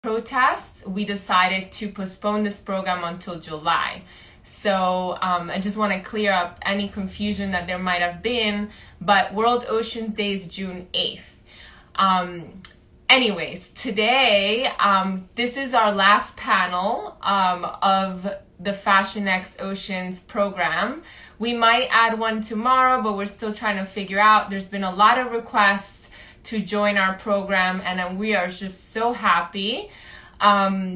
protests, we decided to postpone this program until July. So I just want to clear up any confusion that there might have been, but World Oceans Day is June 8th. Anyways, today, this is our last panel of the Fashion X Oceans program. We might add one tomorrow, but we're still trying to figure out. There's been a lot of requests to join our program, and we are just so happy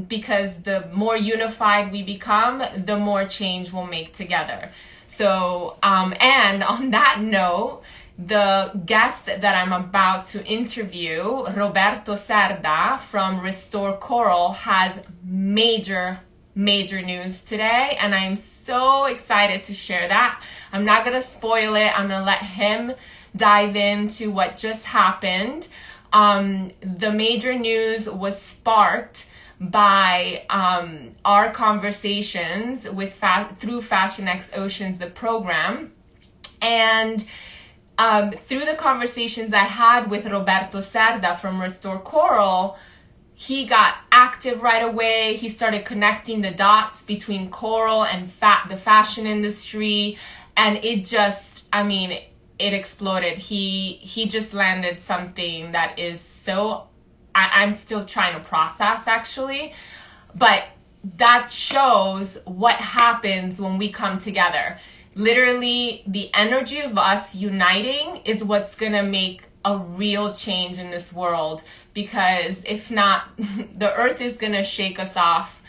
because the more unified we become, the more change we'll make together. So, and on that note, the guest that I'm about to interview, Roberto Cerda from Restore Coral, has major news today, and I'm so excited to share that. I'm not going to spoil it. I'm going to let him dive into what just happened. The major news was sparked by our conversations with through Fashion X Oceans, the program, and through the conversations I had with Roberto Cerda from Restore Coral, he got active right away. He started connecting the dots between coral and the fashion industry, and it just, it exploded. He just landed something that is so, I'm still trying to process actually, but that shows what happens when we come together. Literally, the energy of us uniting is what's gonna make a real change in this world, because if not, the earth is gonna shake us off,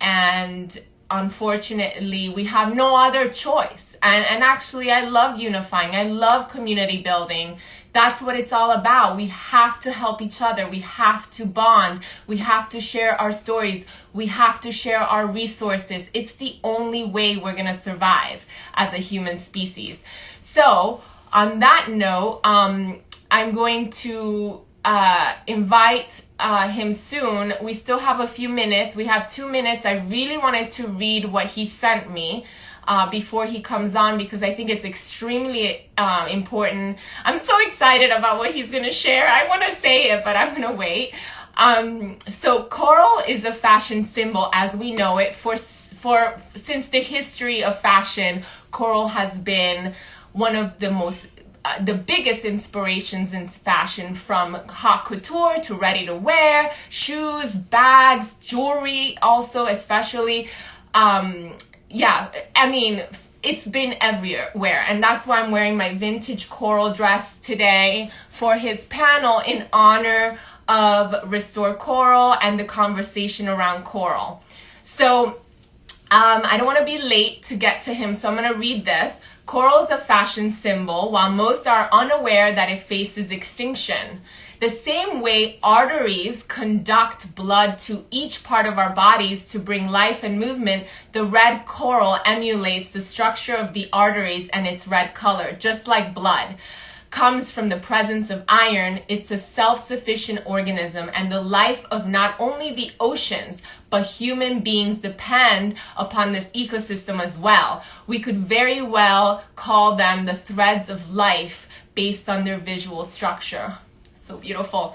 and unfortunately we have no other choice. And actually, I love unifying. I love community building. That's what it's all about. We have to help each other. We have to bond. We have to share our stories. We have to share our resources. It's the only way we're gonna survive as a human species. So on that note, I'm going to invite him soon. We still have a few minutes. We have 2 minutes. I really wanted to read what he sent me before he comes on, because I think it's extremely important. I'm so excited about what he's going to share. I want to say it, but I'm going to wait. So coral is a fashion symbol as we know it. Since the history of fashion, coral has been one of the biggest inspirations in fashion, from haute couture to ready to wear, shoes, bags, jewelry also especially. It's been everywhere, and that's why I'm wearing my vintage coral dress today for his panel in honor of Restore Coral and the conversation around coral. So I don't want to be late to get to him, so I'm going to read this. Coral is a fashion symbol, while most are unaware that it faces extinction. The same way arteries conduct blood to each part of our bodies to bring life and movement, the red coral emulates the structure of the arteries, and its red color, just like blood, comes from the presence of iron. It's a self-sufficient organism, and the life of not only the oceans, but human beings depend upon this ecosystem as well. We could very well call them the threads of life based on their visual structure. So beautiful.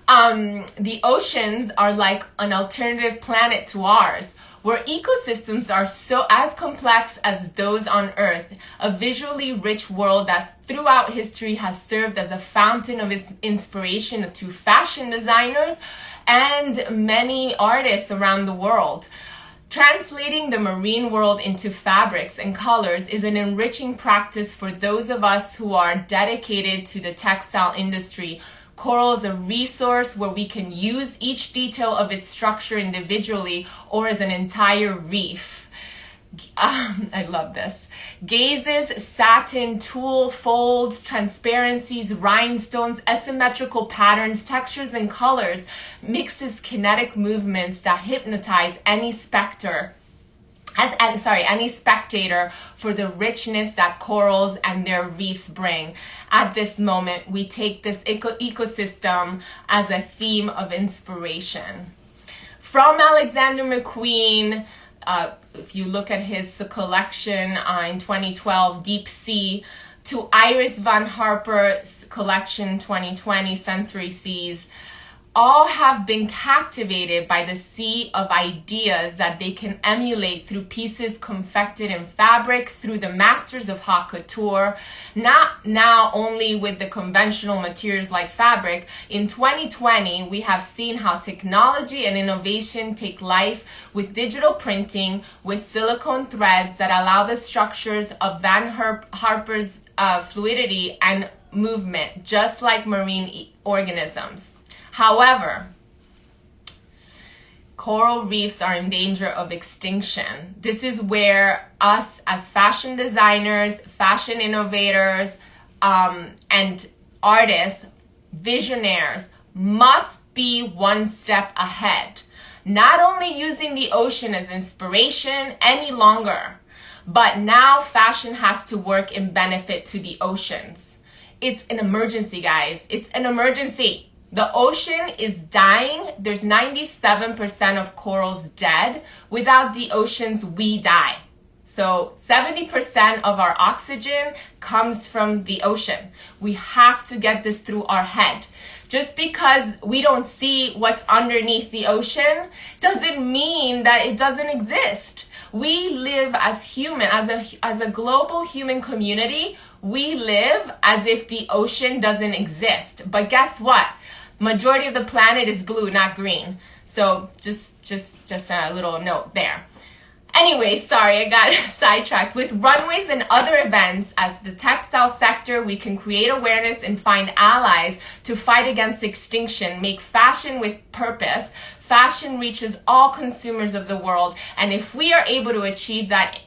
The oceans are like an alternative planet to ours, where ecosystems are so as complex as those on Earth, a visually rich world that throughout history has served as a fountain of inspiration to fashion designers and many artists around the world. Translating the marine world into fabrics and colors is an enriching practice for those of us who are dedicated to the textile industry. Coral is a resource where we can use each detail of its structure individually or as an entire reef. I love this. Gazes, satin, tulle, folds, transparencies, rhinestones, asymmetrical patterns, textures, and colors, mixes kinetic movements that hypnotize any spectator for the richness that corals and their reefs bring. At this moment, we take this ecosystem as a theme of inspiration. From Alexander McQueen, if you look at his collection in 2012, Deep Sea, to Iris Van Harper's collection 2020, Sensory Seas, all have been captivated by the sea of ideas that they can emulate through pieces confected in fabric through the masters of haute couture, not now only with the conventional materials like fabric. In 2020, we have seen how technology and innovation take life with digital printing, with silicone threads that allow the structures of Van Harper's fluidity and movement, just like marine organisms. However, coral reefs are in danger of extinction. This is where us as fashion designers, fashion innovators, and artists, visionaries, must be one step ahead. Not only using the ocean as inspiration any longer, but now fashion has to work in benefit to the oceans. It's an emergency, guys. It's an emergency. The ocean is dying. There's 97% of corals dead. Without the oceans, we die. So 70% of our oxygen comes from the ocean. We have to get this through our head. Just because we don't see what's underneath the ocean doesn't mean that it doesn't exist. We live as human, as a global human community, we live as if the ocean doesn't exist. But guess what? Majority of the planet is blue, not green. So just a little note there. Anyway, sorry, I got sidetracked. With runways and other events, as the textile sector, we can create awareness and find allies to fight against extinction, make fashion with purpose. Fashion reaches all consumers of the world. And if we are able to achieve that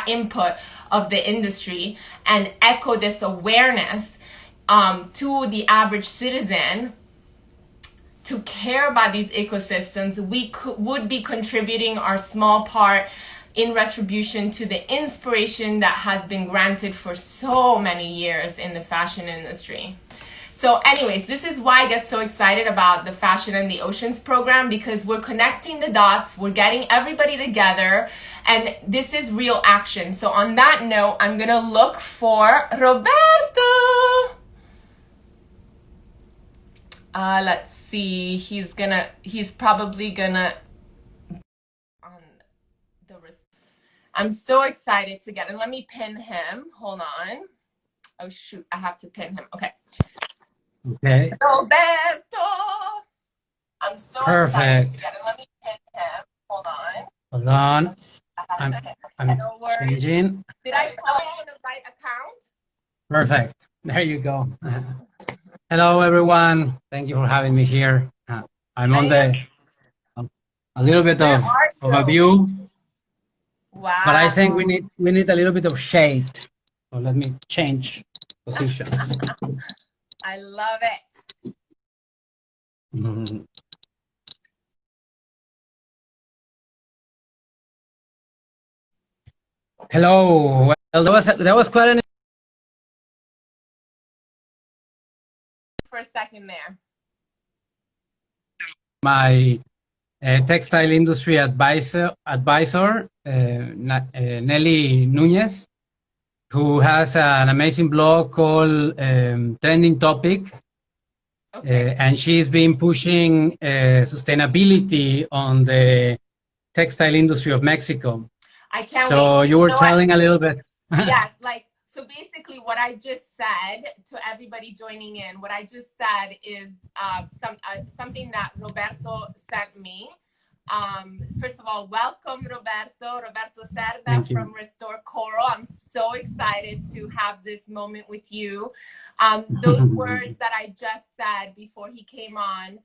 input of the industry and echo this awareness to the average citizen, to care about these ecosystems, we would be contributing our small part in retribution to the inspiration that has been granted for so many years in the fashion industry. So anyways, this is why I get so excited about the Fashion and the Oceans program, because we're connecting the dots, we're getting everybody together, and this is real action. So on that note, I'm gonna look for Roberto. Let's see, he's probably gonna on the I'm so excited to get, and let me pin him. Hold on. Oh shoot, I have to pin him. Okay. Okay. Roberto. I'm so excited to get it. Let me pin him. Hold on. Hold on. I'm changing. Did I follow on the right account? Perfect. There you go. Hello, everyone. Thank you for having me here. I'm on a little bit of a view. Wow. But I think we need a little bit of shade. So let me change positions. I love it. Mm-hmm. Hello. Well, there was quite an for a second there. My textile industry advisor Nelly Nunez, who has an amazing blog called Trending Topic. Okay. And she's been pushing sustainability on the textile industry of Mexico. I can't wait. So you were telling a little bit. Yes, so basically what I just said to everybody joining in, what I just said is something that Roberto sent me. First of all, welcome Roberto Cerda from Restore Coral. I'm so excited to have this moment with you. Those words that I just said before he came on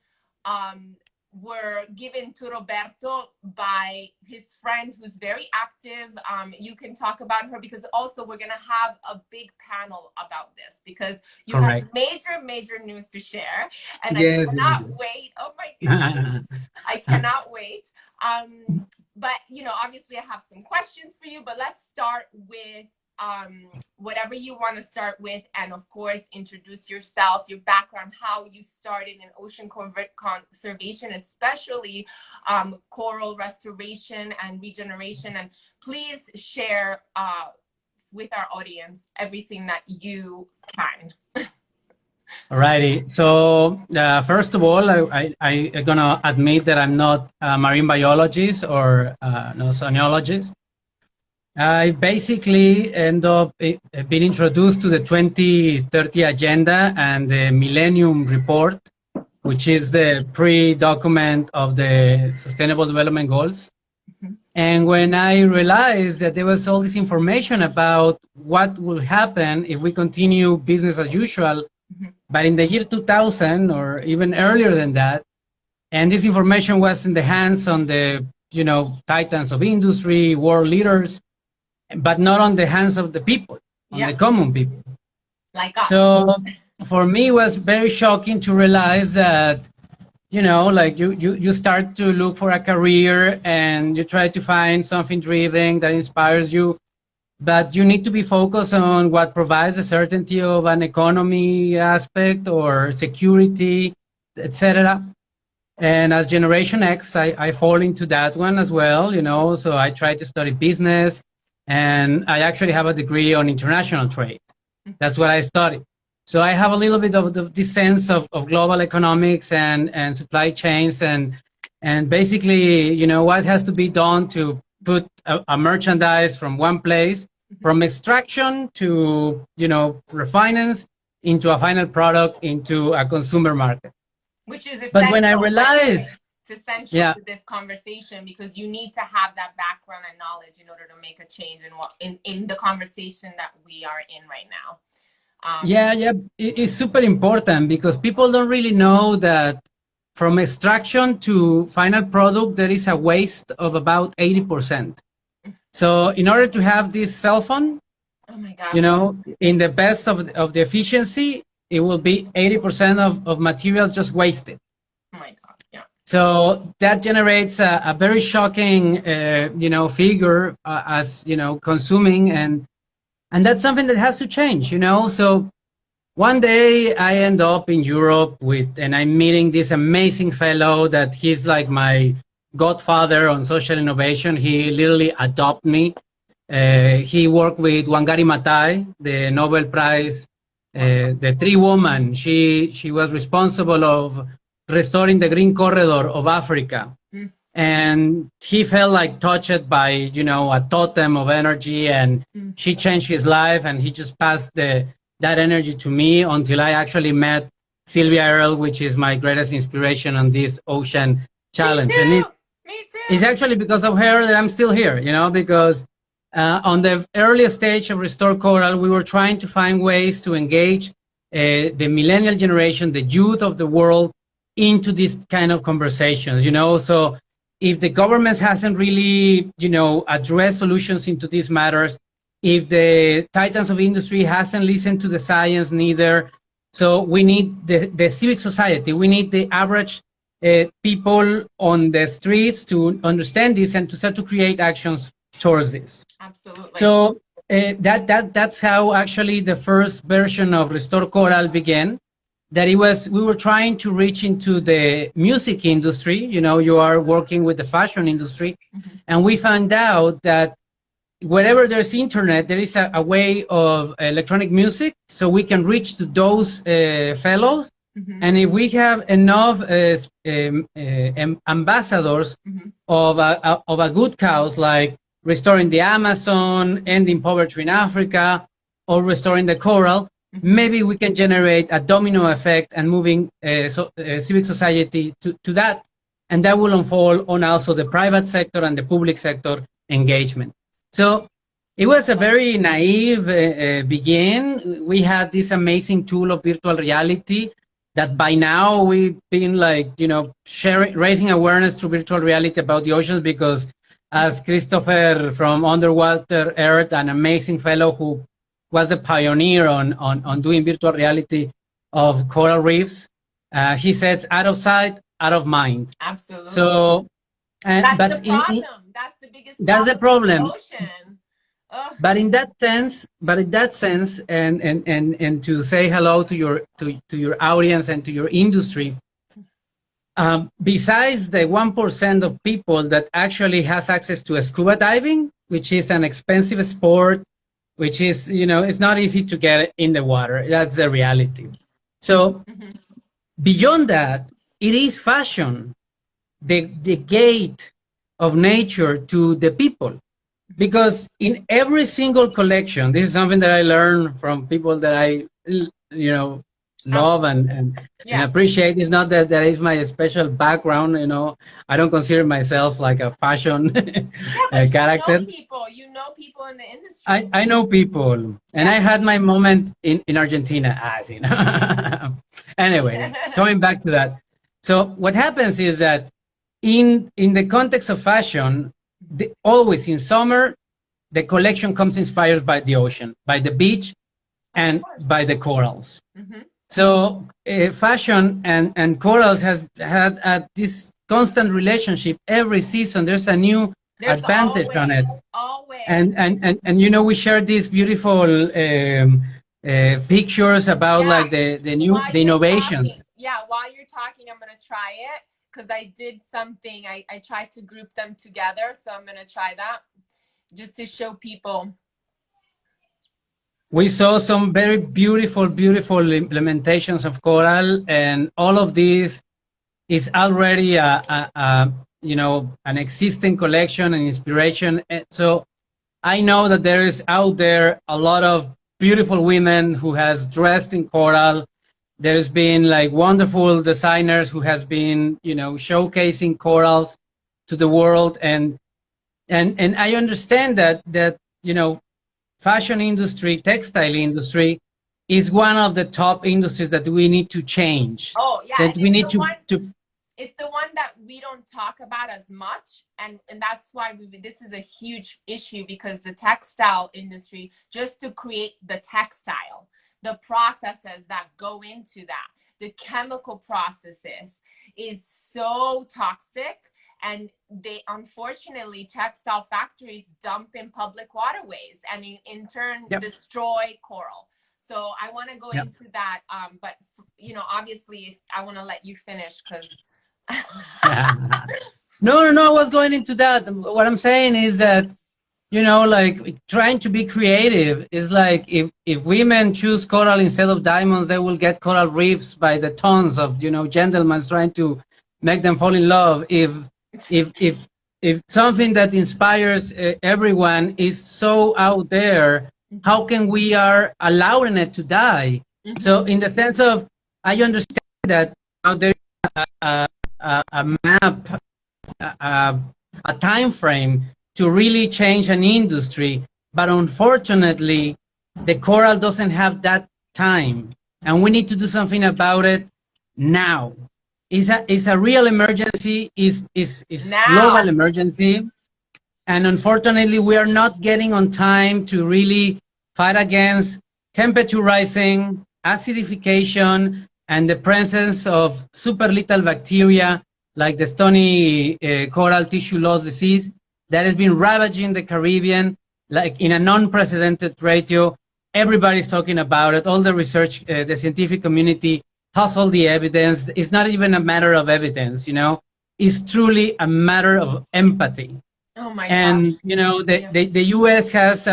were given to Roberto by his friend who's very active. You can talk about her because also we're going to have a big panel about this because you have major news to share. And I cannot wait. Oh my goodness. I cannot wait. But, obviously I have some questions for you, but let's start with whatever you want to start with, and of course introduce yourself, your background, how you started in ocean conservation, especially coral restoration and regeneration, and please share with our audience everything that you can. Alrighty. So first of all, I gonna admit that I'm not a marine biologist or no oceanologist. I basically end up being introduced to the 2030 agenda and the Millennium Report, which is the pre-document of the Sustainable Development Goals. And when I realized that there was all this information about what will happen if we continue business as usual, but in the year 2000 or even earlier than that, and this information was in the hands on the, titans of industry, world leaders, but not on the hands of the people, on the common people. Like us. So for me, it was very shocking to realize that, like you start to look for a career and you try to find something driven that inspires you, but you need to be focused on what provides the certainty of an economy aspect or security, etc. And as Generation X, I fall into that one as well, so I try to study business, and I actually have a degree on international trade. That's what I studied. So I have a little bit of this sense of global economics and supply chains and basically, what has to be done to put a merchandise from one place, from extraction to, refinance into a final product into a consumer market. Which is essential. But when I realized, it's essential to this conversation, because you need to have that background and knowledge in order to make a change in the conversation that we are in right now. It's super important because people don't really know that from extraction to final product, there is a waste of about 80%. So in order to have this cell phone, oh my gosh, in the best of the efficiency, it will be 80% of material just wasted. Oh my God, yeah. So that generates a very shocking, figure as, consuming, and that's something that has to change, So one day I end up in Europe and I'm meeting this amazing fellow that he's like my godfather on social innovation. He literally adopted me. He worked with Wangari Maathai, the Nobel Prize, the tree woman. She was responsible of restoring the green corridor of Africa. And he felt like touched by, a totem of energy, and she changed his life, and he just passed that energy to me until I actually met Sylvia Earle, which is my greatest inspiration on this ocean challenge. Me too. And it's actually because of her that I'm still here, because on the earliest stage of Restore Coral, we were trying to find ways to engage the millennial generation, the youth of the world, into these kind of conversations, So if the government hasn't really, addressed solutions into these matters, if the titans of industry hasn't listened to the science neither, so we need the civic society, we need the average people on the streets to understand this and to start to create actions towards this. Absolutely. So that's how actually the first version of Restore Coral began. That we were trying to reach into the music industry, you are working with the fashion industry, and we found out that wherever there's internet, there is a way of electronic music, so we can reach to those fellows. And if we have enough ambassadors of a good cause, like restoring the Amazon, ending poverty in Africa, or restoring the coral, maybe we can generate a domino effect and moving civic society to that. And that will unfold on also the private sector and the public sector engagement. So it was a very naive begin. We had this amazing tool of virtual reality that by now we've been raising awareness through virtual reality about the oceans, because as Christopher from Underwater Earth, an amazing fellow who was the pioneer on doing virtual reality of coral reefs, he says, out of sight, out of mind. Absolutely. So, that's the problem. That's the biggest problem. That's the problem. The ocean. But in that sense, and to say hello to your audience and to your industry, besides the 1% of people that actually has access to scuba diving, which is an expensive sport, which is, it's not easy to get in the water. That's the reality. So beyond that, it is fashion, the gate of nature to the people. Because in every single collection, this is something that I learned from people that I, love and appreciate. It's not that is my special background, I don't consider myself like a fashion character. You know people in the industry. I know people, and I had my moment in Argentina, as you know. Anyway, coming back to that. So what happens is that in the context of fashion, always in summer, the collection comes inspired by the ocean, by the beach, and by the corals. So fashion and corals has had this constant relationship every season. There's a new advantage on it. Always. And we share these beautiful pictures about like the innovations. While you're talking, I'm gonna try it because I did something. I tried to group them together, so I'm gonna try that just to show people. We saw some very beautiful implementations of coral, and all of this is already an existing collection and inspiration. And so I know that there is out there a lot of beautiful women who has dressed in coral. There's been like wonderful designers who has been, showcasing corals to the world, and I understand that fashion industry, textile industry is one of the top industries that we need to change. Oh, yeah. That we need to. It's the one that we don't talk about as much. And that's why this is a huge issue, because the textile industry, just to create the textile, the processes that go into that, the chemical processes is so toxic. And they, unfortunately, textile factories dump in public waterways and in turn destroy coral. So I want to go into that. But, obviously, I want to let you finish because. No, I was going into that. What I'm saying is that, like trying to be creative is like if women choose coral instead of diamonds, they will get coral reefs by the tons of, gentlemen trying to make them fall in love. If something that inspires everyone is so out there, how can we are allowing it to die? So in the sense of, I understand that there is a map, a time frame to really change an industry, but unfortunately, the coral doesn't have that time, and we need to do something about it now. It's a real emergency, is global emergency, and unfortunately we are not getting on time to really fight against temperature rising, acidification, and the presence of super lethal bacteria like the stony coral tissue loss disease that has been ravaging the Caribbean like in an unprecedented ratio. Everybody's talking about it. All the research, the scientific community has all the evidence. It's not even a matter of evidence, It's truly a matter of empathy. Oh my and, gosh. The U.S. has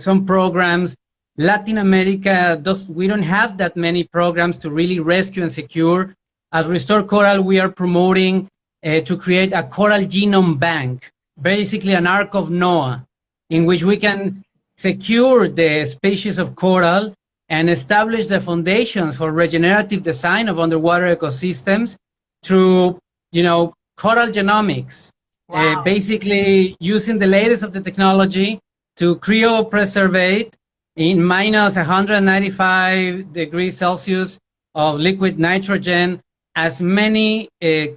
some programs. Latin America, we don't have that many programs to really rescue and secure. As Restore Coral, we are promoting to create a coral genome bank, basically an Ark of Noah, in which we can secure the species of coral and establish the foundations for regenerative design of underwater ecosystems through, coral genomics. Wow. Basically using the latest of the technology to cryopreservate in minus 195 degrees Celsius of liquid nitrogen as many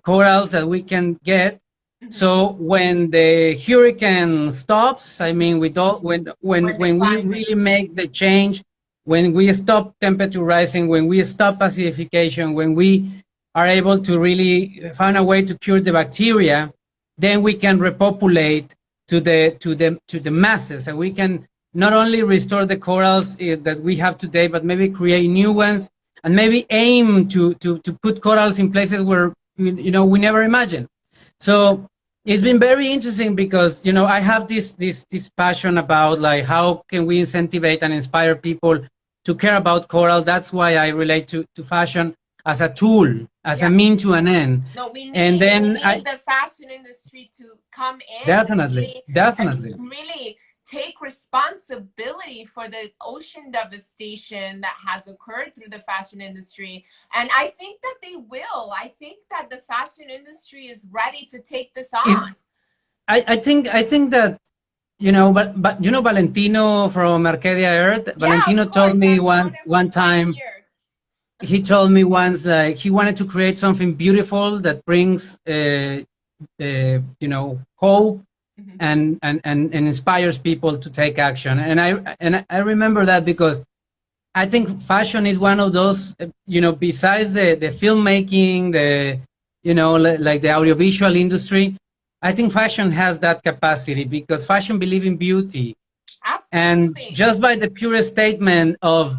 corals that we can get. So when the hurricane stops, when we really make the change, when we stop temperature rising, when we stop acidification, when we are able to really find a way to cure the bacteria, then we can repopulate to the masses, and we can not only restore the corals that we have today, but maybe create new ones, and maybe aim to put corals in places where we never imagined. So it's been very interesting because I have this passion about like how can we incentivize and inspire people to care about coral. That's why I relate to fashion as a tool, as a mean to an end. No, we And need then the fashion industry to come in definitely. and really take responsibility for the ocean devastation that has occurred through the fashion industry. And I think that they will. I think that the fashion industry is ready to take this on. I think that, you know, but you know Valentino from Arcadia Earth? Yeah, Valentino told me one time, he told me once, like, he wanted to create something beautiful that brings, you know, hope and inspires people to take action. And I remember that because I think fashion is one of those, you know, besides the filmmaking, the, you know, like the audiovisual industry, I think fashion has that capacity because fashion believes in beauty. Absolutely. And just by the pure statement of,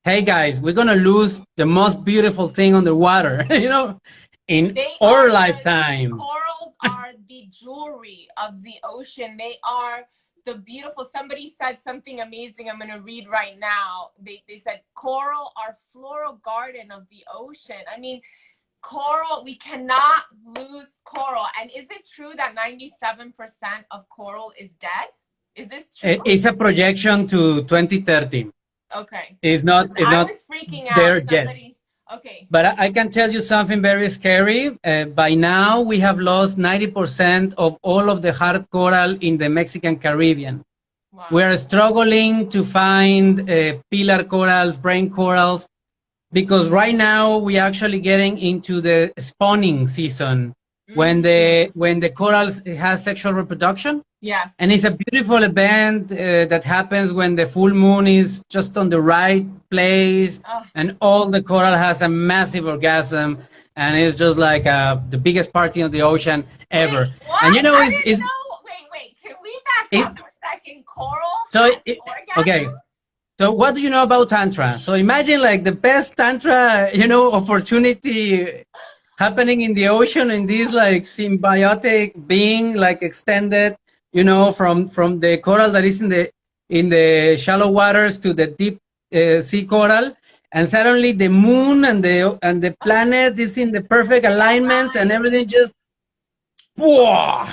hey guys, we're going to lose the most beautiful thing on the water, you know, in our lifetime. Corals are the jewelry of the ocean. They are the beautiful, somebody said something amazing I'm going to read right now. They said coral are floral garden of the ocean. I mean, coral, we cannot lose coral. And is it true that 97% of coral is dead? Is this true? It's a projection to 2030. Okay. It's not I was freaking out. There yet. Okay. But I can tell you something very scary. By now, we have lost 90% of all of the hard coral in the Mexican Caribbean. Wow. We are struggling to find pillar corals, brain corals, because right now we are actually getting into the spawning season when the corals has sexual reproduction. Yes. And it's a beautiful event that happens when the full moon is just on the right place, and all the coral has a massive orgasm, and it's just like the biggest party on the ocean ever. Wait, what? And you know, Wait, can we back up for a second? Coral? Okay. So what do you know about Tantra? So imagine like the best Tantra, you know, opportunity happening in the ocean, in this like symbiotic being, like extended, you know, from the coral that is in the shallow waters to the deep sea coral, and suddenly the moon and the planet is in the perfect alignments, and everything just, whoa.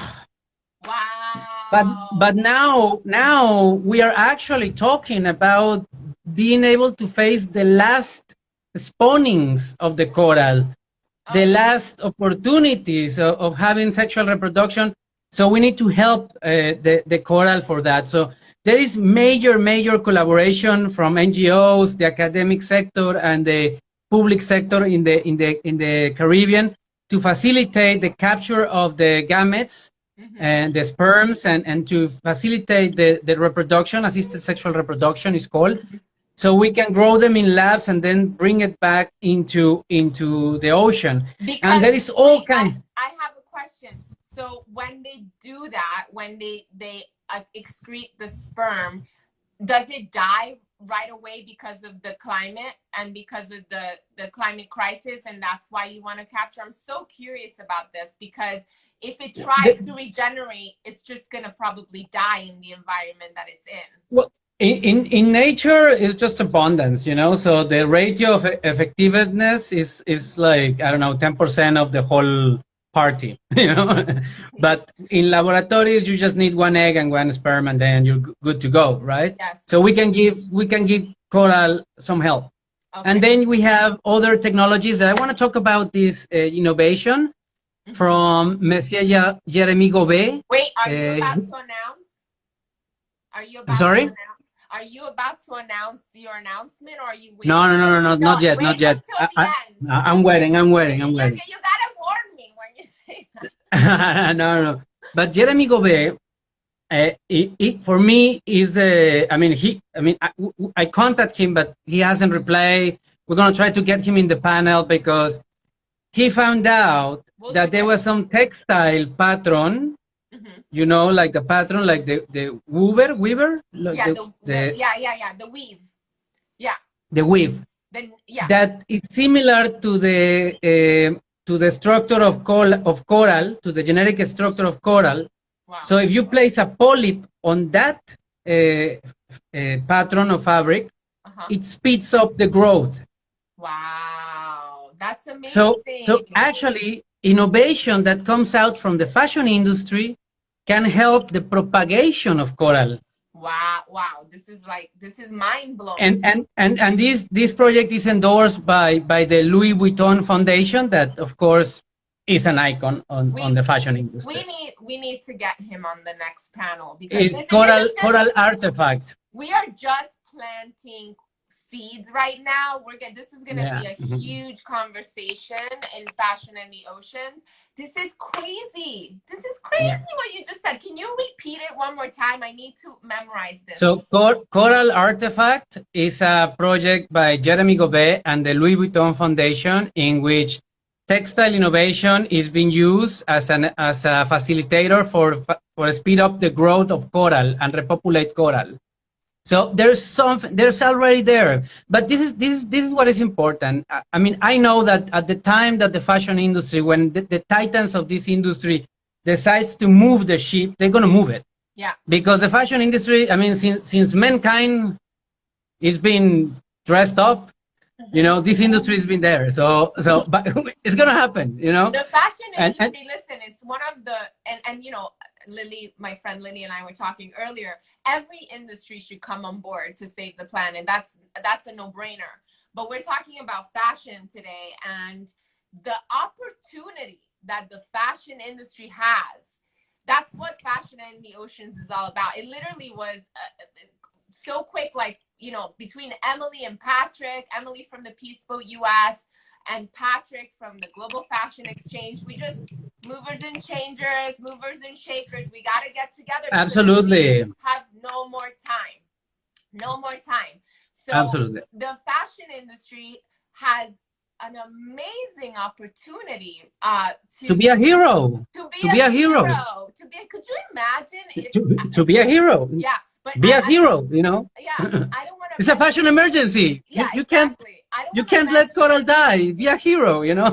Wow. But now we are actually talking about being able to face the last spawnings of the coral, the last opportunities of having sexual reproduction. So we need to help the coral for that. So there is major collaboration from NGOs, the academic sector, and the public sector in the Caribbean to facilitate the capture of the gametes and the sperms, and to facilitate the reproduction. Assisted sexual reproduction is called. So we can grow them in labs and then bring it back into the ocean. Because, and there is all kinds. I have a question. So when they do that, when they excrete the sperm, does it die right away because of the climate and because of the climate crisis, and that's why you want to capture? I'm so curious about this, because if it tries to regenerate, it's just going to probably die in the environment that it's in. Well, in nature, it's just abundance, you know, so the ratio of effectiveness is like, I don't know, 10% of the whole party, you know. But in laboratories, you just need one egg and one sperm, and then you're good to go, right? Yes. So we can give coral some help. Okay. And then we have other technologies that I want to talk about. This innovation from Monsieur Jeremy Gobet. Wait, are you about to announce? Are you about sorry? To announce? Are you about to announce your announcement, or are you waiting? No, not yet, not yet. I'm waiting. You gotta warn me when you say that. No. But Jeremy Gobet, for me, is I contact him, but he hasn't replied. We're gonna try to get him in the panel because he found out that there was some textile pattern. You know, like the pattern, like the weaver. Like the weave. Yeah. The weave. That is similar to the structure of coral, to the genetic structure of coral. Wow. So if you place a polyp on that pattern of fabric, it speeds up the growth. Wow, that's amazing. So actually, innovation that comes out from the fashion industry can help the propagation of coral. Wow, this is mind blowing. And this project is endorsed by the Louis Vuitton Foundation, that of course is an icon on the fashion industry. We need to get him on the next panel, because it's coral artifact. We are just planting seeds right now. This is gonna be a huge conversation in fashion and the oceans. This is crazy. This is crazy what you just said. Can you repeat it one more time? I need to memorize this. So Coral Artifact is a project by Jeremy Gobet and the Louis Vuitton Foundation, in which textile innovation is being used as a facilitator for speed up the growth of coral and repopulate coral. So there's already there, but this is what is important. I mean, I know that at the time that the fashion industry, when the titans of this industry decides to move the ship, they're going to move it. Yeah. Because the fashion industry, I mean, since mankind is being dressed up, you know, this industry has been there. So but it's going to happen, you know. The fashion industry, listen, it's one of the, and you know, Lily, my friend Lily and I were talking earlier, every industry should come on board to save the planet. That's a no-brainer. But we're talking about fashion today, and the opportunity that the fashion industry has. That's what Fashion in the Oceans is all about. It literally was so quick, like, you know, between Emily and Patrick, Emily from the Peace Boat US and Patrick from the Global Fashion Exchange, we just movers and changers, movers and shakers. We got to get together. Absolutely. We have no more time. No more time. So absolutely, the fashion industry has an amazing opportunity to be a hero. To be a hero. Could you imagine to be a hero? Yeah. But be a hero, you know. Yeah, I don't want to. It's a fashion emergency. Yeah, you can't. You can't let coral die. Be a hero, you know.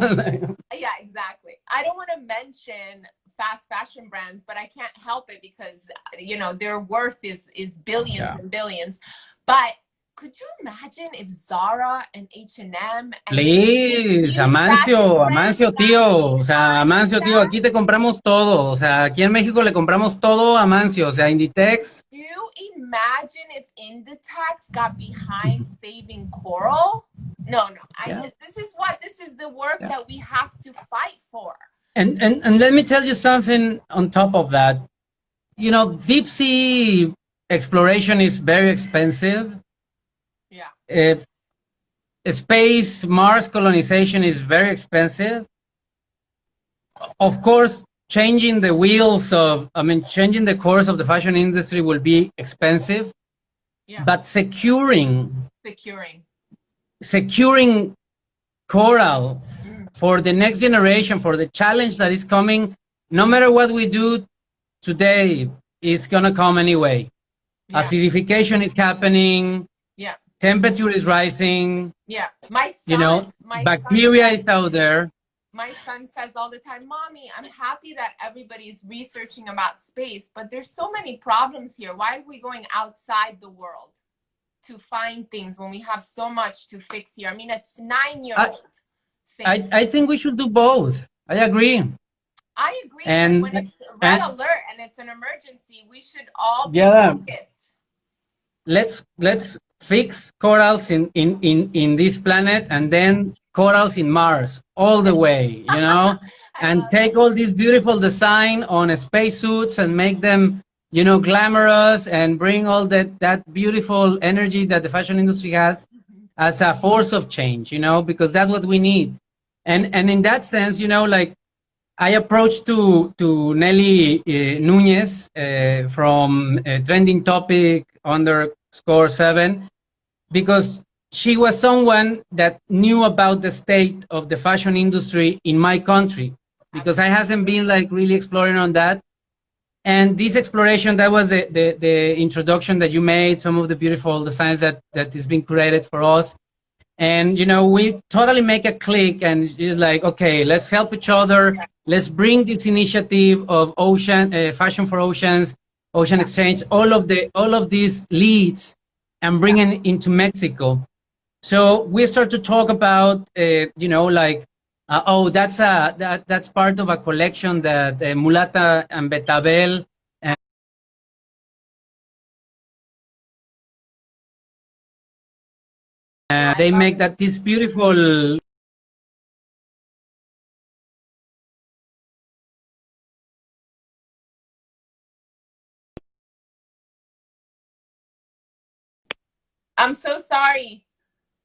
Yeah, exactly. I don't want to mention fast fashion brands, but I can't help it because, you know, their worth is billions and billions. But could you imagine if Zara and H&M? Please, Amancio, tío. O sea, Amancio, tío, aquí te compramos todo. O sea, aquí en México le compramos todo a Amancio. O sea, Inditex. Do you imagine if Inditex got behind saving coral? No. This is the work that we have to fight for. And let me tell you something on top of that. You know, deep sea exploration is very expensive. Yeah. Space, Mars colonization is very expensive. Of course, changing the course of the fashion industry will be expensive. Yeah. But securing coral for the next generation, for the challenge that is coming, no matter what we do today, is going to come anyway. Yeah. Acidification is happening. Yeah. Temperature is rising. Yeah. My son, you know, bacteria is out there. My son says all the time, Mommy, I'm happy that everybody's researching about space, but there's so many problems here. Why are we going outside the world to find things when we have so much to fix here? I mean, it's 9-year-old. I think we should do both. I agree. I agree. And when it's red alert and it's an emergency, we should all be focused. Let's fix corals in this planet, and then corals in Mars all the way, you know, and take all this beautiful design on spacesuits and make them, you know, glamorous, and bring all that beautiful energy that the fashion industry has as a force of change, you know, because that's what we need. And in that sense, you know, like, I approached to Nelly Núñez from Trending Topic _7, because she was someone that knew about the state of the fashion industry in my country, because I hasn't been like really exploring on that. And this exploration, that was the introduction that you made, some of the beautiful designs that is being created for us. And, you know, we totally make a click, and it's like, okay, let's help each other. Let's bring this initiative of Fashion for Oceans, Ocean Exchange, all of these leads and bring it into Mexico. So we start to talk about, like, oh, that's part of a collection that Mulata and Betabel and they make that this beautiful. I'm so sorry.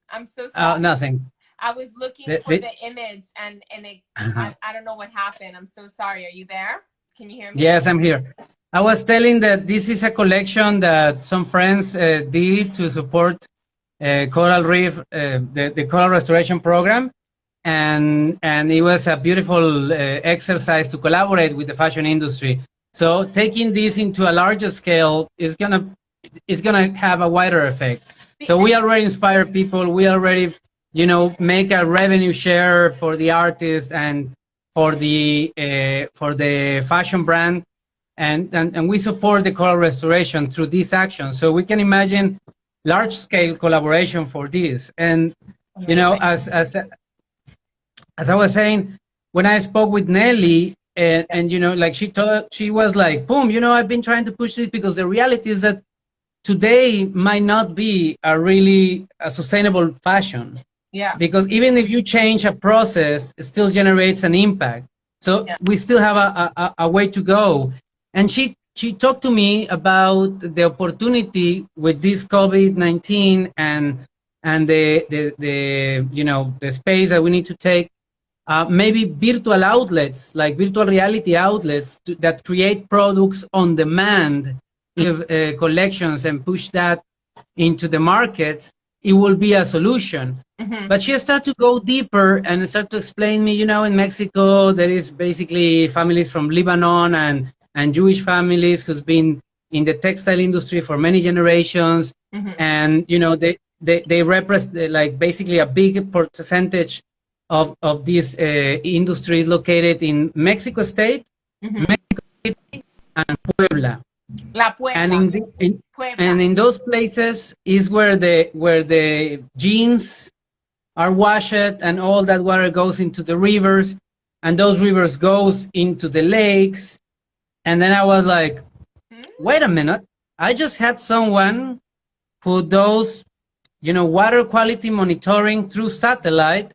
I'm so sorry. Nothing. I was looking for the image and it, I don't know what happened. I'm so sorry. Are you there? Can you hear me? Yes, I'm here. I was telling that this is a collection that some friends did to support coral reef, the coral restoration program, and it was a beautiful exercise to collaborate with the fashion industry. So taking this into a larger scale is gonna have a wider effect. So we already inspire people. We already, make a revenue share for the artist and for the fashion brand, and we support the coral restoration through this action. So we can imagine large scale collaboration for this. And as I was saying, when I spoke with Nelly, and like she was like, boom, I've been trying to push this because the reality is that today might not be a sustainable fashion. Yeah. Because even if you change a process, it still generates an impact. So we still have a way to go. And she talked to me about the opportunity with this COVID-19 and the space that we need to take. Maybe virtual outlets, like virtual reality outlets that create products on demand, collections and push that into the market, it will be a solution. Mm-hmm. But she started to go deeper and start to explain me, in Mexico, there is basically families from Lebanon and Jewish families who's been in the textile industry for many generations. Mm-hmm. And, they represent like basically a big percentage of this industry located in Mexico State, mm-hmm. Mexico City, and Puebla. La Puebla. And in those places is where the jeans are washed and all that water goes into the rivers, and those rivers goes into the lakes. And then I was like, wait a minute, I just had someone who does, water quality monitoring through satellite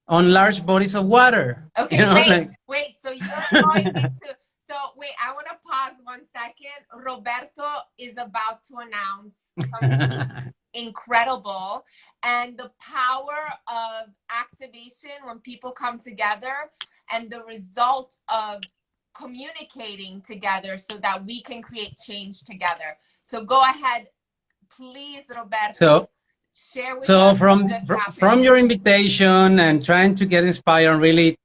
on large bodies of water. Okay, wait, so you're going into... So wait, I want to pause 1 second. Roberto is about to announce something incredible, and the power of activation when people come together and the result of communicating together so that we can create change together. So go ahead, please, Roberto. Share with us from your invitation and trying to get inspired and really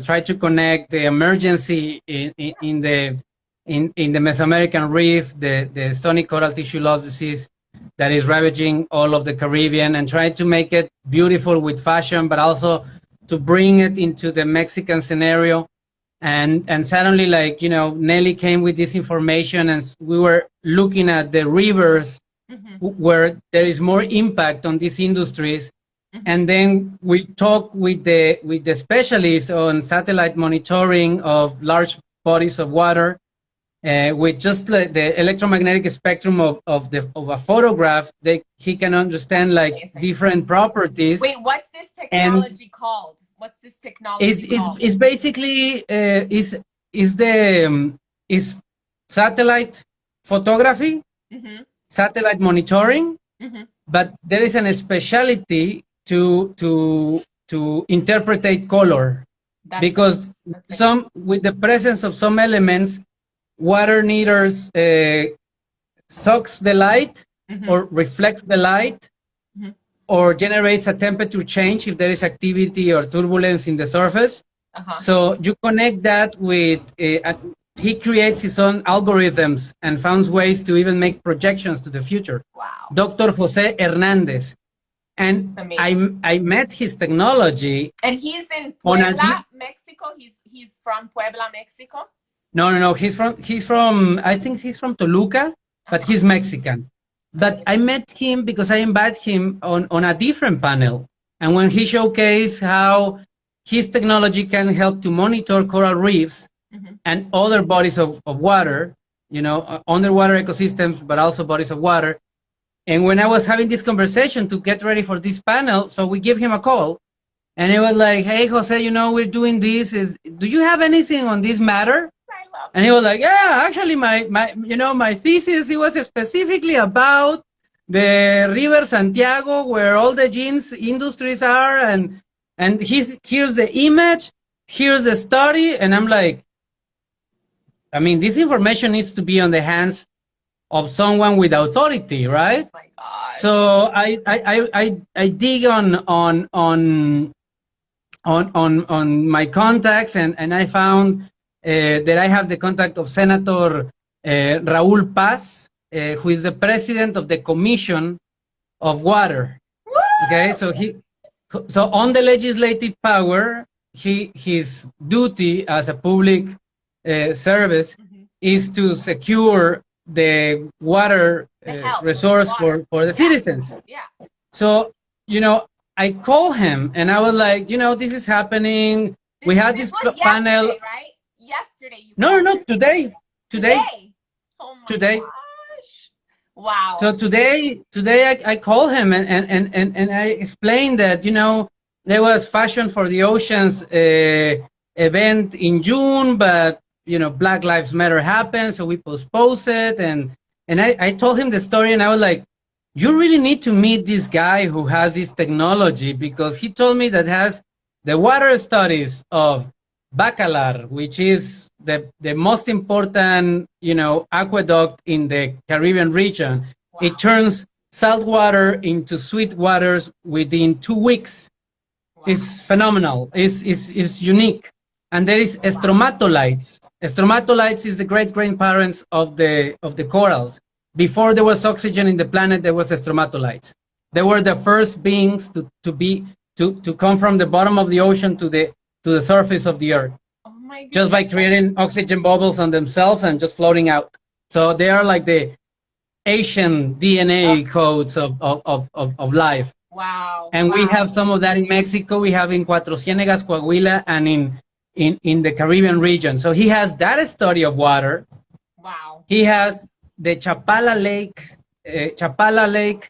try to connect the emergency in the Mesoamerican reef, the stony coral tissue loss disease that is ravaging all of the Caribbean, and try to make it beautiful with fashion, but also to bring it into the Mexican scenario. And suddenly, Nelly came with this information, and we were looking at the rivers, mm-hmm. where there is more impact on these industries. Mm-hmm. And then we talk with the specialists on satellite monitoring of large bodies of water, with just the electromagnetic spectrum of a photograph. He can understand different properties. Wait, what's this technology called? What's this technology called? It's basically is satellite photography, mm-hmm. satellite monitoring, mm-hmm. but there is a specialty to interpret color, because with the presence of some elements, water neither sucks the light, mm-hmm. or reflects the light, mm-hmm. or generates a temperature change if there is activity or turbulence in the surface. Uh-huh. So you connect that with he creates his own algorithms and finds ways to even make projections to the future. Wow. Dr. Jose Hernandez. And I met his technology. And he's in Puebla, Mexico. He's from Puebla, Mexico. No. He's from I think he's from Toluca, but he's Mexican. But I met him because I invited him on a different panel. And when he showcased how his technology can help to monitor coral reefs and other bodies of water, underwater ecosystems, but also bodies of water. And when I was having this conversation to get ready for this panel, so we give him a call. And it was like, hey, Jose, we're doing this. Do you have anything on this matter? And he was like, yeah, actually, my thesis, it was specifically about the River Santiago, where all the jeans industries are, and here's the image, here's the study, and I'm like, I mean, this information needs to be on the hands of someone with authority, right? Oh my God. So I dig on my contacts, and I found that I have the contact of Senator Raúl Paz, who is the president of the Commission of Water. Woo! Okay, so on the legislative power, his duty as a public service is to secure the water resource for the citizens. Yeah. So, I call him and I was like, this is happening. We had this panel. Right? Yesterday. No, today. Oh my today. gosh. Wow. So today I call him and I explained that, there was Fashion for the Oceans event in June, but, Black Lives Matter happened, so we postponed it. And I told him the story and I was like, you really need to meet this guy who has this technology, because he told me that has the water studies of Bacalar, which is the most important, aqueduct in the Caribbean region. Wow. It turns salt water into sweet waters within 2 weeks. Wow. It's phenomenal. It's unique. And there is stromatolites. Stromatolites is the great-grandparents of the corals. Before there was oxygen in the planet, there was stromatolites. They were the first beings to come from the bottom of the ocean to the surface of the earth. Oh my goodness. Just by creating oxygen bubbles on themselves and just floating out. So they are like the Asian DNA codes of life. Wow. And we have some of that in Mexico. We have in Cuatro Ciénegas, Coahuila, and in the Caribbean region. So he has that study of water. Wow. He has the Chapala Lake. Chapala Lake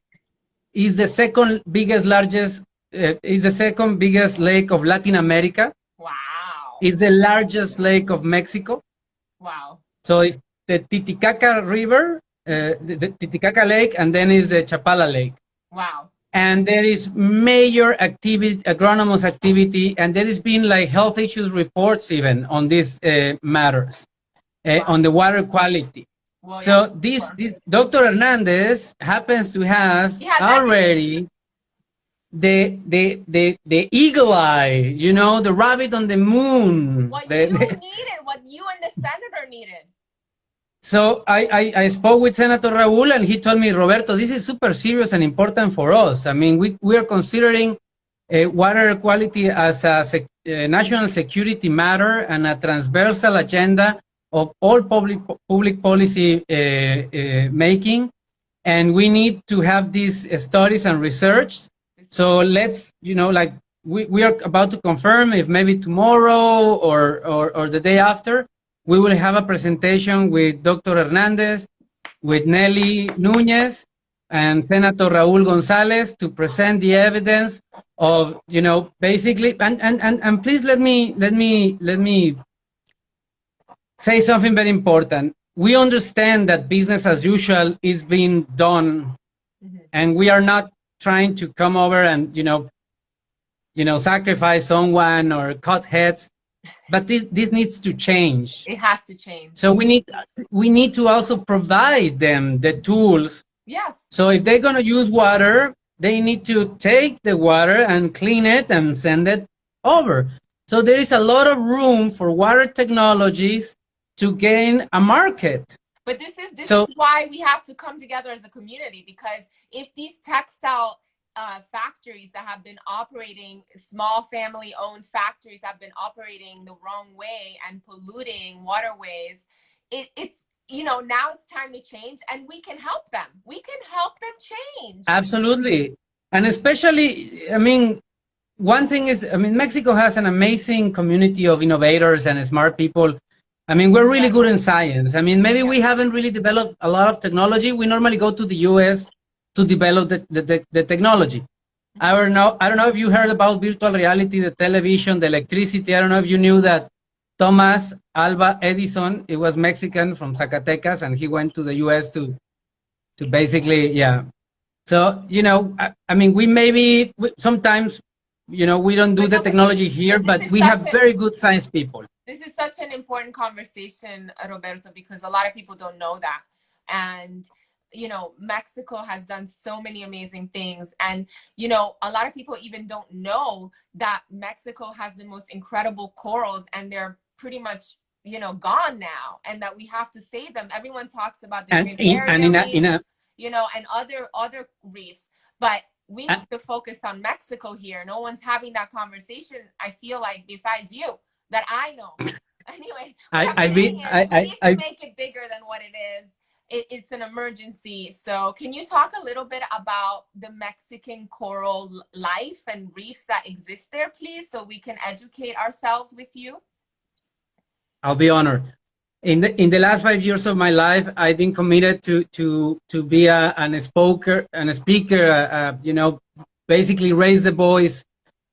is the second biggest lake of Latin America. Wow. Is the largest lake of Mexico. Wow. So it's the Titicaca River, the Titicaca Lake, and then is the Chapala Lake. Wow. And there is major activity, agronomous activity, and there has been like health issues reports even on these matters, on the water quality. Well, so this Dr. Hernandez happens to have already the eagle eye, the rabbit on the moon. What you needed, what you and the senator needed. So I spoke with Senator Raúl, and he told me, Roberto, this is super serious and important for us. I mean, we are considering water quality as a national security matter and a transversal agenda of all public policy making. And we need to have these studies and research. So let's, we are about to confirm if maybe tomorrow or the day after, we will have a presentation with Dr. Hernandez, with Nelly Núñez, and Senator Raúl González to present the evidence of, basically, and please let me say something very important. We understand that business as usual is being done, and we are not trying to come over and, sacrifice someone or cut heads. But this needs to change. It has to change. So we need to also provide them the tools. Yes. So if they're going to use water, they need to take the water and clean it and send it over. So there is a lot of room for water technologies to gain a market. But this is why we have to come together as a community, because if these textile factories that have been operating, small family-owned factories have been operating the wrong way and polluting waterways, it's you know, now it's time to change, and we can help them. We can help them change. Absolutely. And especially, I mean, one thing is, I mean, Mexico has an amazing community of innovators and smart people. I mean, we're really good in science. I mean, maybe we haven't really developed a lot of technology. We normally go to the US to develop the technology. I don't know if you heard about virtual reality, the television, the electricity. I don't know if you knew that Thomas Alva Edison, he was Mexican from Zacatecas, and he went to the US to basically, yeah. So, you know, I mean, sometimes, you know, we don't do the technology here, but we have very good science people. This is such an important conversation, Roberto, because a lot of people don't know that. And, you know, Mexico has done so many amazing things. And, you know, a lot of people even don't know that Mexico has the most incredible corals, and they're pretty much, you know, gone now, and that we have to save them. Everyone talks about the reef, you know, and other reefs, but we need to focus on Mexico here. No one's having that conversation, I feel like, besides you, that I know. Anyway, we need to make it bigger than what it is. It's an emergency. So can you talk a little bit about the Mexican coral life and reefs that exist there, please, so we can educate ourselves with you? I'll be honored. In the last 5 years of my life, I've been committed to be a speaker, you know, basically raise the voice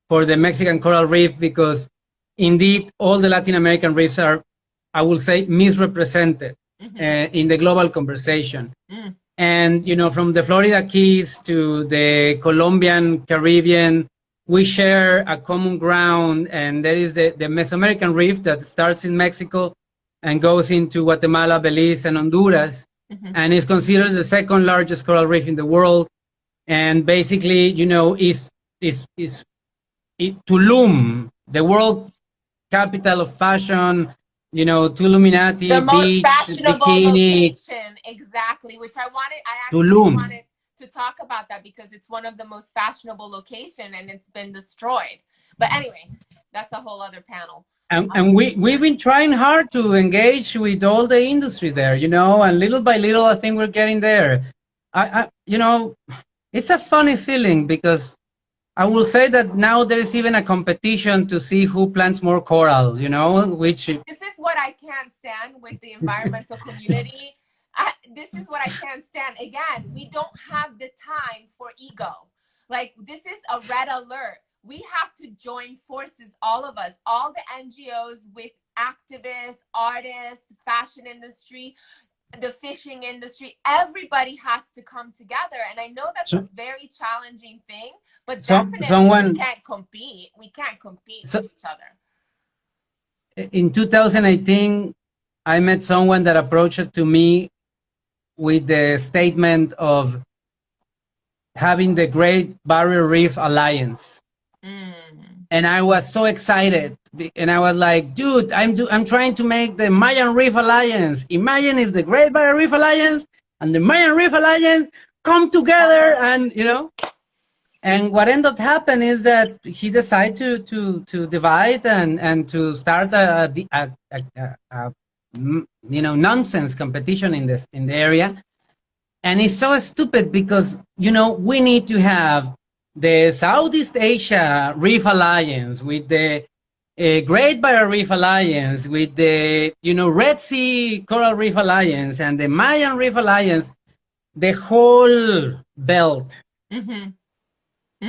for the Mexican coral reef, because indeed all the Latin American reefs are, I will say, misrepresented in the global conversation. And, you know, from the Florida Keys to the Colombian Caribbean, we share a common ground, and there is the Mesoamerican reef that starts in Mexico and goes into Guatemala, Belize, and Honduras, and is considered the second largest coral reef in the world. And basically, you know, is Tulum, the world capital of fashion, you know, Tuluminati, the most beach, fashionable bikini. Location, exactly, which I actually wanted to talk about that, because it's one of the most fashionable location, and it's been destroyed. But anyway, that's a whole other panel. And we've been trying hard to engage with all the industry there, you know, and little by little, I think we're getting there. You know, it's a funny feeling, because I will say that now there is even a competition to see who plants more coral, you know, which... This is what I can't stand with the environmental community. This is what I can't stand. Again, we don't have the time for ego. Like, this is a red alert. We have to join forces, all of us, all the NGOs, with activists, artists, fashion industry, the fishing industry. Everybody has to come together. And I know that's a very challenging thing, but definitely we can't compete. We can't compete with each other. In 2018, I met someone that approached to me with the statement of having the Great Barrier Reef Alliance. And I was so excited, and I was like, dude, I'm trying to make the Mayan Reef Alliance. Imagine if the Great Barrier Reef Alliance and the Mayan Reef Alliance come together, and, you know. And what ended up happening is that he decided to divide and to start a you know, nonsense competition in the area. And it's so stupid, because, you know, we need to have the Southeast Asia Reef Alliance with the Great Barrier Reef Alliance, with the, you know, Red Sea Coral Reef Alliance, and the Mayan Reef Alliance, the whole belt.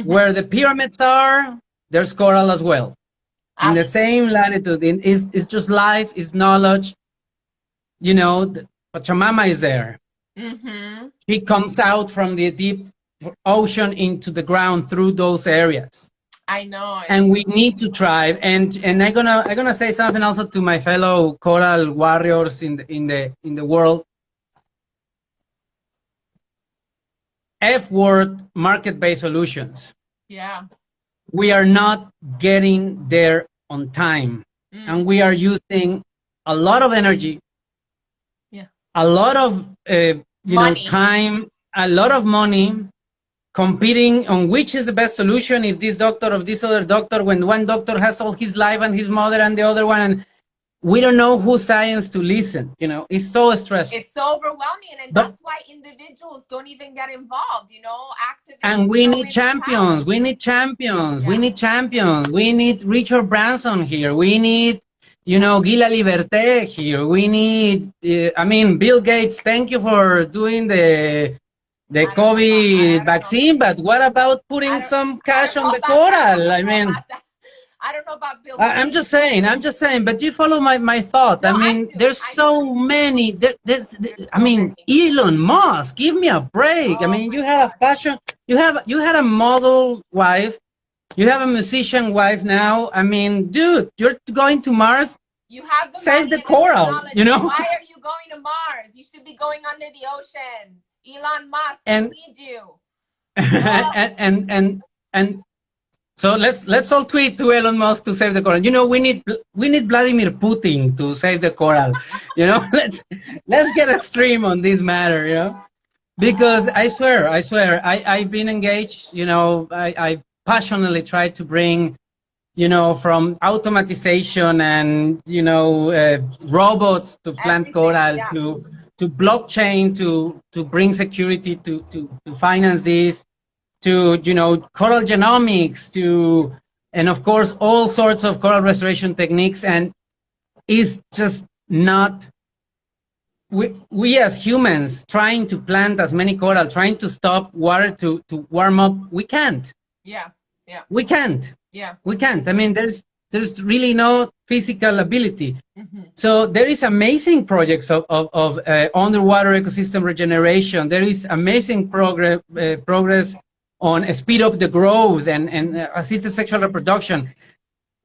Where the pyramids are, there's coral as well. In the same latitude. It's just life, it's knowledge. You know, Pachamama is there. She comes out from the deep ocean into the ground through those areas. I know. And we need to thrive. And I'm gonna say something also to my fellow coral warriors in the world. F-word, market-based solutions. Yeah. We are not getting there on time. And we are using a lot of energy, a lot of you know, time, a lot of money, competing on which is the best solution, if this doctor or this other doctor, when one doctor has all his life and his mother and the other one. we don't know who science to listen. You know, it's so stressful. It's so overwhelming, and that's why individuals don't even get involved. You know, activists. And we need champions. We need champions. We need champions. We need Richard Branson here. We need, you know, Gila Liberté here. We need, I mean, Bill Gates, thank you for doing the COVID vaccine, but what about putting some cash on the coral? I mean, I don't know about Bill. I'm just saying, but you follow my thought. No, I mean, there's so many. I mean, Elon Musk, give me a break. I mean, you had a fashion, you had a model wife, you have a musician wife now. I mean, dude, you're going to Mars. You have the save the coral. You know. Why are you going to Mars? You should be going under the ocean. Elon Musk, we need you. And so let's all tweet to Elon Musk to save the coral. You know, we need Vladimir Putin to save the coral. You know, let's get extreme on this matter. You know, because I swear, I've been engaged. You know, I passionately try to bring, you know, from automatization and, you know, robots to plant coral to blockchain to bring security to finance this, to, you know, coral genomics, to, and of course all sorts of coral restoration techniques. And it's just not, we as humans trying to plant as many coral, trying to stop water to warm up, we can't. We can't. We can't. I mean, there's really no physical ability. So there is amazing projects of underwater ecosystem regeneration. There is amazing progress on speed up the growth and assisted sexual reproduction.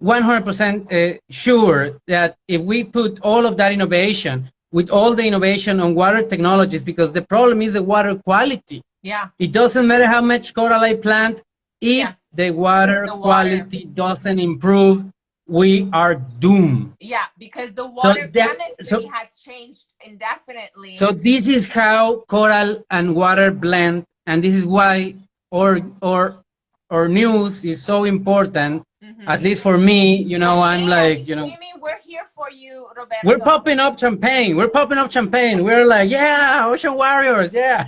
100% sure that if we put all of that innovation with all the innovation on water technologies, because the problem is the water quality. It doesn't matter how much coral I plant, if the water quality doesn't improve, we are doomed. Because the water chemistry has changed indefinitely. So this is how coral and water blend, and this is why our news is so important. At least for me, you know, I'm like, you know, we're here for you, Roberto. We're popping up champagne. We're like, yeah, ocean warriors, yeah.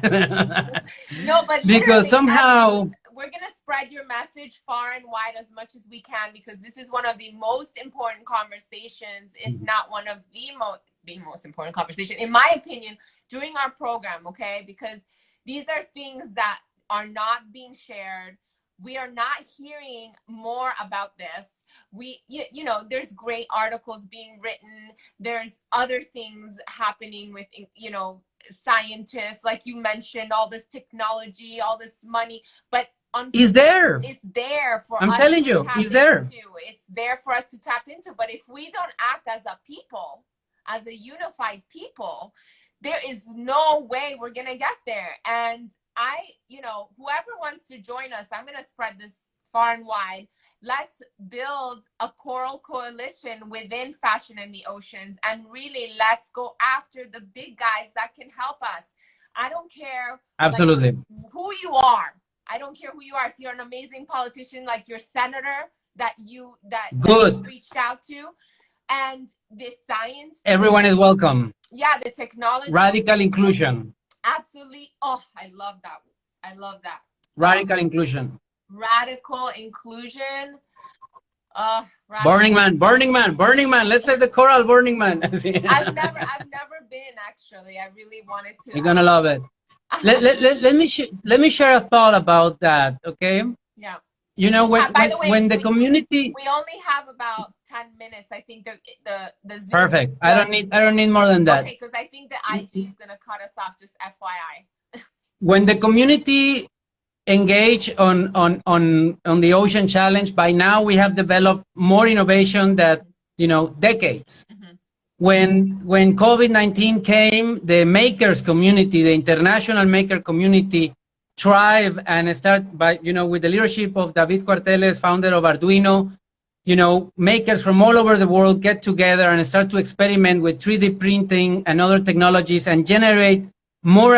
No, but because somehow we're gonna spread your message far and wide as much as we can, because this is one of the most important conversations, if not one of the most important conversation, in my opinion, during our program. Okay, because these are things that are not being shared. We are not hearing more about this. You know, there's great articles being written. There's other things happening with, you know, scientists, like you mentioned, all this technology, all this money, but it's there. It's there for us. I'm telling you, it's there. It's there for us to tap into. But if we don't act as a people, as a unified people, there is no way we're gonna get there. And you know, whoever wants to join us, I'm going to spread this far and wide. Let's build a coral coalition within Fashion in the Oceans, and really let's go after the big guys that can help us. I don't care absolutely who you are. I don't care who you are. If you're an amazing politician like your senator that you reached out to, and the science, everyone is welcome. The technology, radical inclusion. Absolutely. Oh, I love that. Radical inclusion. Radical inclusion. Burning Man. Let's save the coral, Burning Man. I've never been, actually. I really wanted to. You're gonna love it. let me share a thought about that. Okay. You know, when the community. We only have about 10 minutes. I think the Zoom. Perfect. I don't need more than that. Okay, because I think the IG is gonna cut us off. Just FYI. When the community engage on the Ocean Challenge, by now we have developed more innovation that, you know, decades. When COVID-19 came, the makers community, the international maker community, thrive and start by, you know, with the leadership of David Cuarteles, founder of Arduino. You know, makers from all over the world get together and start to experiment with 3D printing and other technologies and generate more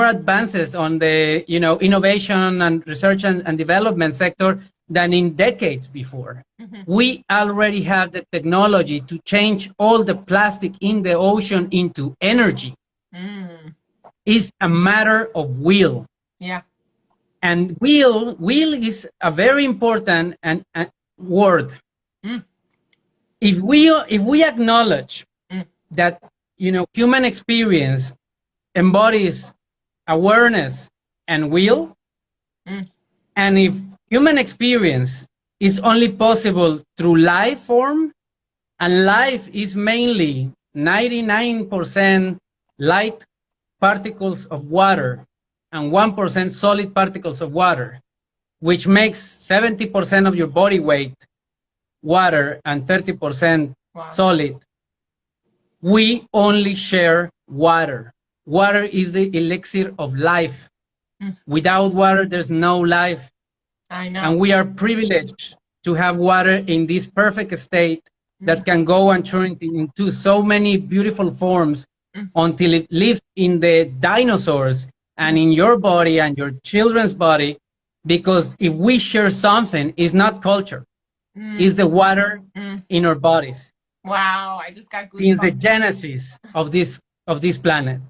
advances on the, you know, innovation and research and development sector. than in decades before. Mm-hmm. We already have the technology to change all the plastic in the ocean into energy. It's a matter of will. Yeah. And will is a very important word. If we acknowledge that, you know, human experience embodies awareness and will, and if human experience is only possible through life form, and life is mainly 99% light particles of water and 1% solid particles of water, which makes 70% of your body weight water and 30% solid. We only share water. Water is the elixir of life. Without water, there's no life. I know. And we are privileged to have water in this perfect state that can go and turn into so many beautiful forms until it lives in the dinosaurs and in your body and your children's body. Because if we share something, it's not culture. It's the water in our bodies. Wow, I just got goosebumps. Since the genesis of this planet.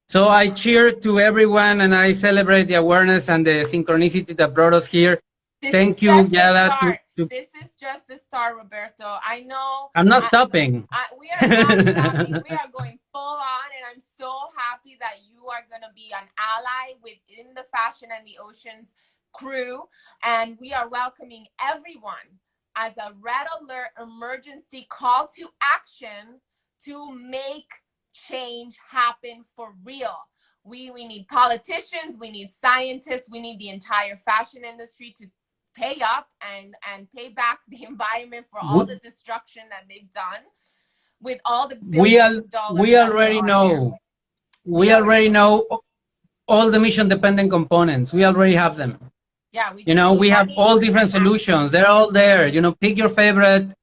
So I cheer to everyone and I celebrate the awareness and the synchronicity that brought us here. Thank you, Giada. This is just the start, Roberto. I know. I'm not stopping. We are not stopping. We are going full on, and I'm so happy that you are going to be an ally within the Fashion and the Oceans crew, and we are welcoming everyone as a red alert emergency call to action to make change happen for real. We need politicians, we need scientists, we need the entire fashion industry to pay up and pay back the environment for all the destruction that they've done with all the billions of dollars. We already know. We already know all the mission dependent components. We already have them. Yeah, we have all different solutions. They're all there. Pick your favorite.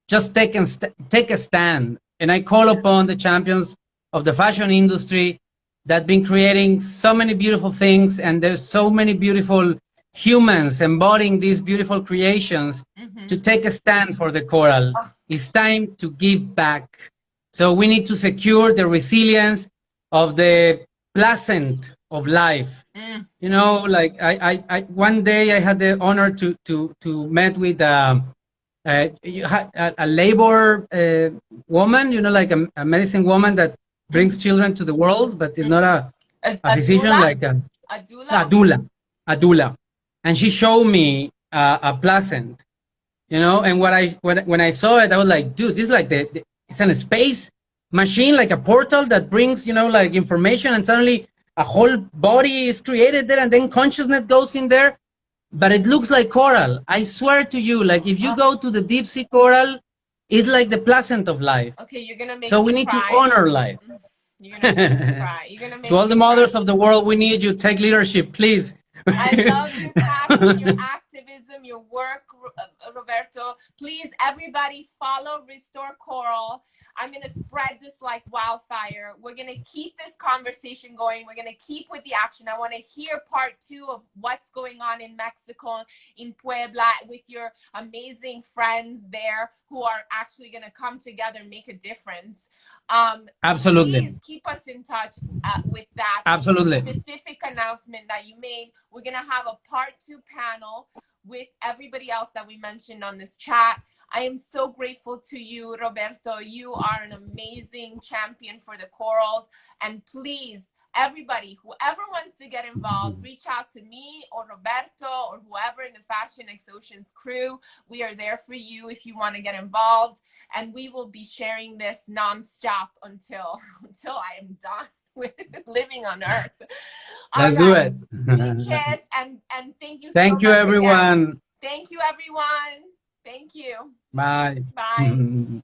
Just take a stand. And I call upon the champions of the fashion industry that have been creating so many beautiful things, and there's so many beautiful humans embodying these beautiful creations to take a stand for the coral. It's time to give back. So we need to secure the resilience of the placent of life. Like I one day I had the honor to meet with a labor woman, like a medicine woman that brings children to the world, but is not a physician, like a doula. And she showed me a placent, and when I saw it, I was like, dude, this is like it's a space machine, like a portal that brings, like information, and suddenly a whole body is created there, and then consciousness goes in there. But it looks like coral. I swear to you, like if you go to the deep sea coral, it's like the placent of life. Okay, you're gonna make. So we need to honor life. You're gonna make me cry. You're gonna make. To all the mothers of the world, we need you. Take leadership, please. I love your passion, your activism, your work, Roberto. Please, everybody, follow Restore Coral. I'm going to spread this like wildfire. We're going to keep this conversation going. We're going to keep with the action. I want to hear part 2 of what's going on in Mexico, in Puebla, with your amazing friends there who are actually going to come together and make a difference. Absolutely. Please keep us in touch with that. Absolutely. Specific announcement that you made. We're going to have a part 2 panel with everybody else that we mentioned on this chat. I am so grateful to you, Roberto. You are an amazing champion for the corals. And please, everybody, whoever wants to get involved, reach out to me or Roberto or whoever in the Fashion X Oceans crew. We are there for you if you want to get involved. And we will be sharing this nonstop until I am done with living on Earth. Let's do it. Big kiss, and thank you so much. Thank you, everyone. Thank you, everyone. Thank you. Bye. Bye.